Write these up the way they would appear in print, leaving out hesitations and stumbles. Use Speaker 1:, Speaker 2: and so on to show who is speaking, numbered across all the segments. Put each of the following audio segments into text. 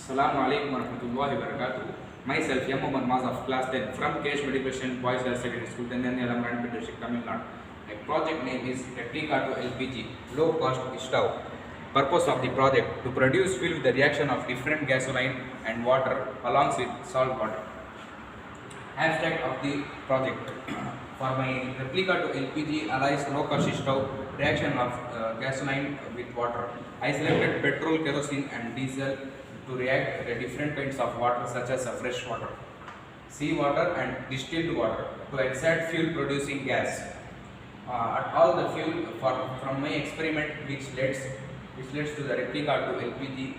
Speaker 1: Assalamu alaikum warahmatullahi wabarakatuh. Myself, M. Mohammad Maz of Class 10 from KH Medication Boys Girls Secondary School, Tendanyalam, Ranipet District, Tamil Nadu. My project name is Replica to LPG, low cost stove. Purpose of the project to produce fuel with the reaction of different gasoline and water along with salt water. Abstract of the project. For my replica to LPG alloys low cost stove reaction of gasoline with water, I selected petrol, kerosene and diesel to react with different kinds of water such as fresh water, sea water and distilled water to exact fuel producing gas. At all the fuel from my experiment which leads to the replica to LPG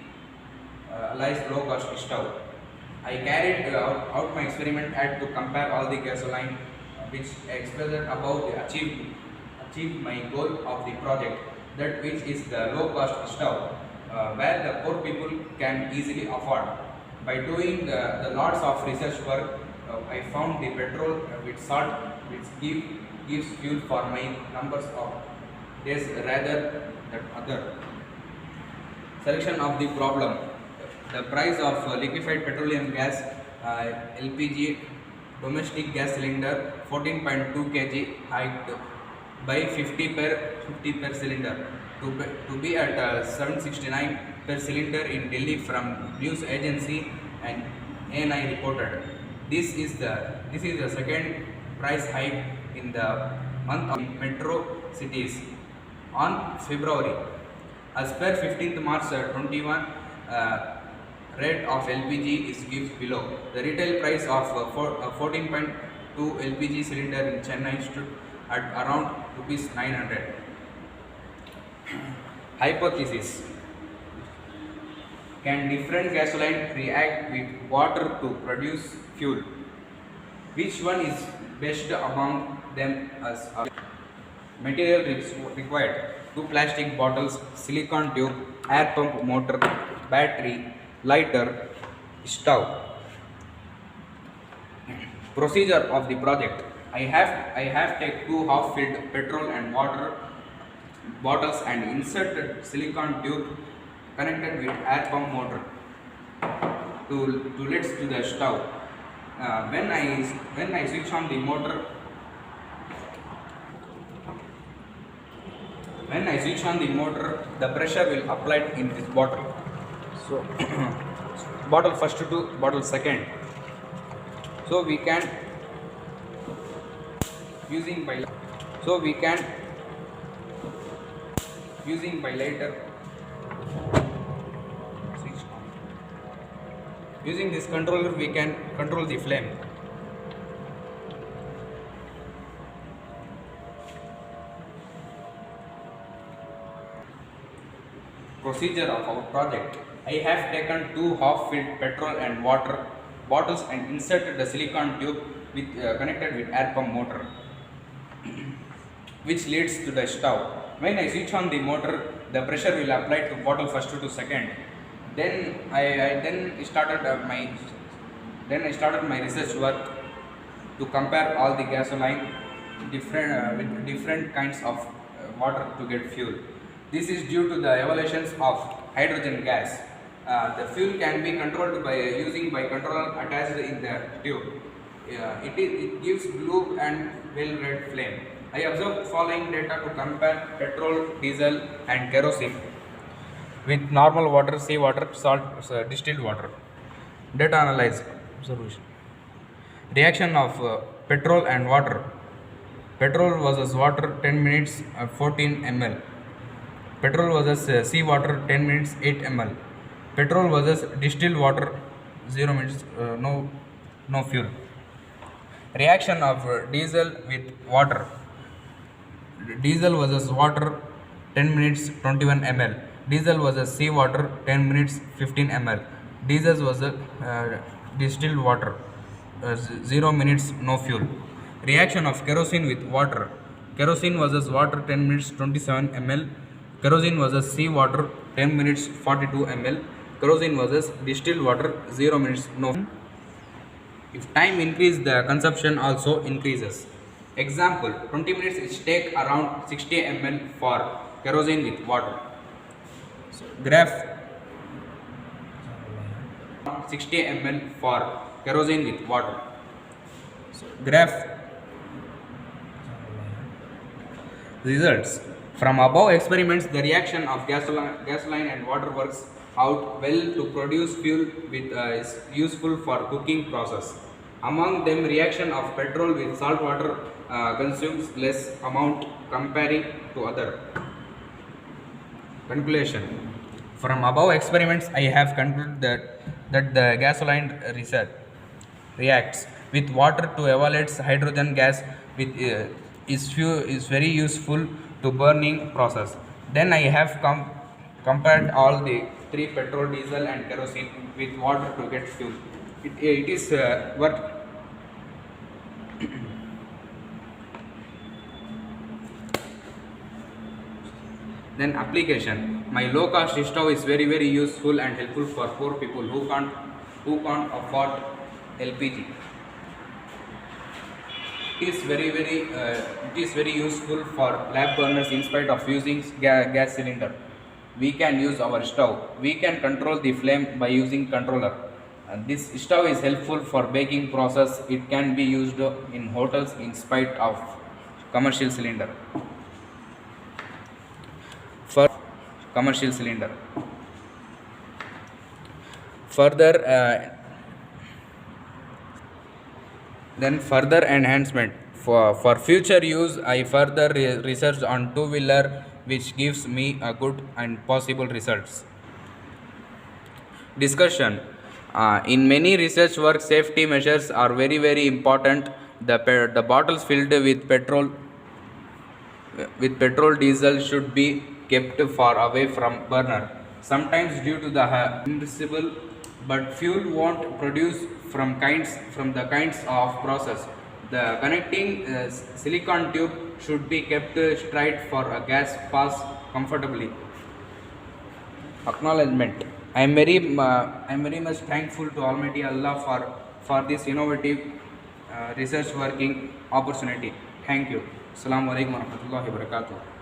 Speaker 1: alloys low cost stove. I carried out my experiment had to compare all the gasoline which expressed above the achieved my goal of the project, that which is the low cost stove where the poor people can easily afford. By doing the lots of research work, I found the petrol with salt which gives fuel for my numbers of days rather than other. Selection of the problem. The price of liquefied petroleum gas LPG domestic gas cylinder 14.2 kg hiked by 50 per cylinder to be at 769 per cylinder in Delhi from news agency and ANI reported. This is the second price hike in the month of metro cities on February. As per 15th March 21, rate of LPG is given below. The retail price of 14.2 LPG cylinder in Chennai stood at around rupees 900. Hypothesis: can different gasoline react with water to produce fuel? Which one is best among them as a material required? 2 plastic bottles, silicon tube, air pump motor, battery, lighter, stove. Procedure of the project. I have take 2 half-filled petrol and water bottles and inserted silicon tube connected with air pump motor to leads to the stove. When I switch on the motor, the pressure will apply in this bottle. So bottle first to bottle second. So we can using by lighter. Using this controller we can control the flame. Procedure of our project. I have taken 2 half-filled petrol and water bottles and inserted the silicon tube with connected with air pump motor, which leads to the stove. When I switch on the motor, the pressure will apply to bottle first to second. Then I started my research work to compare all the gasoline with different kinds of water to get fuel. This is due to the evaluations of hydrogen gas. The fuel can be controlled by using by controller attached in the tube. It gives blue and pale red flame. I observed following data to compare petrol, diesel and kerosene with normal water, sea water, salt, distilled water. Data analyze. Observation. Reaction of petrol and water. Petrol versus water 10 minutes 14 ml. Petrol versus sea water 10 minutes 8 ml. Petrol versus distilled water 0 minutes no fuel. Reaction of diesel with water. Diesel versus water 10 minutes 21 ml. Diesel versus sea water 10 minutes 15 ml. Diesel versus distilled water 0 minutes no fuel. Reaction of kerosene with water. Kerosene versus water 10 minutes 27 ml. Kerosene versus sea water 10 minutes 42 ml. Kerosene versus distilled water 0 minutes no. If time increase, the consumption also increases. Example, 20 minutes it take around 60 ml for kerosene with water. So graph 60 ml for kerosene with water. So, graph results. From above experiments, the reaction of gasoline and water works out well to produce fuel with is useful for cooking process. Among them, reaction of petrol with salt water consumes less amount comparing to other. Conclusion. From above experiments, I have concluded that the gasoline reacts with water to evaluate hydrogen gas with is very useful to burning process. Then I have compared all the three petrol, diesel and kerosene with water to get fuel. It is work. Then application. My low cost stove is very useful and helpful for poor people who can't afford LPG. It is very useful for lab burners in spite of using gas cylinder. We can use our stove. We can control the flame by using controller. This stove is helpful for baking process. It can be used in hotels in spite of commercial cylinder. For commercial cylinder. Further enhancement for future use, I further researched on two-wheeler, which gives me a good and possible results. Discussion. In many research work, safety measures are very important. The bottles filled with petrol diesel should be kept far away from burner. Sometimes due to the invisible, but fuel won't produce from the kinds of process. The connecting silicon tube should be kept straight for a gas pass comfortably. Acknowledgement. I am very much thankful to Almighty Allah for this innovative research working opportunity. Thank you. Assalamu alaikum warahmatullahi wabarakatuh.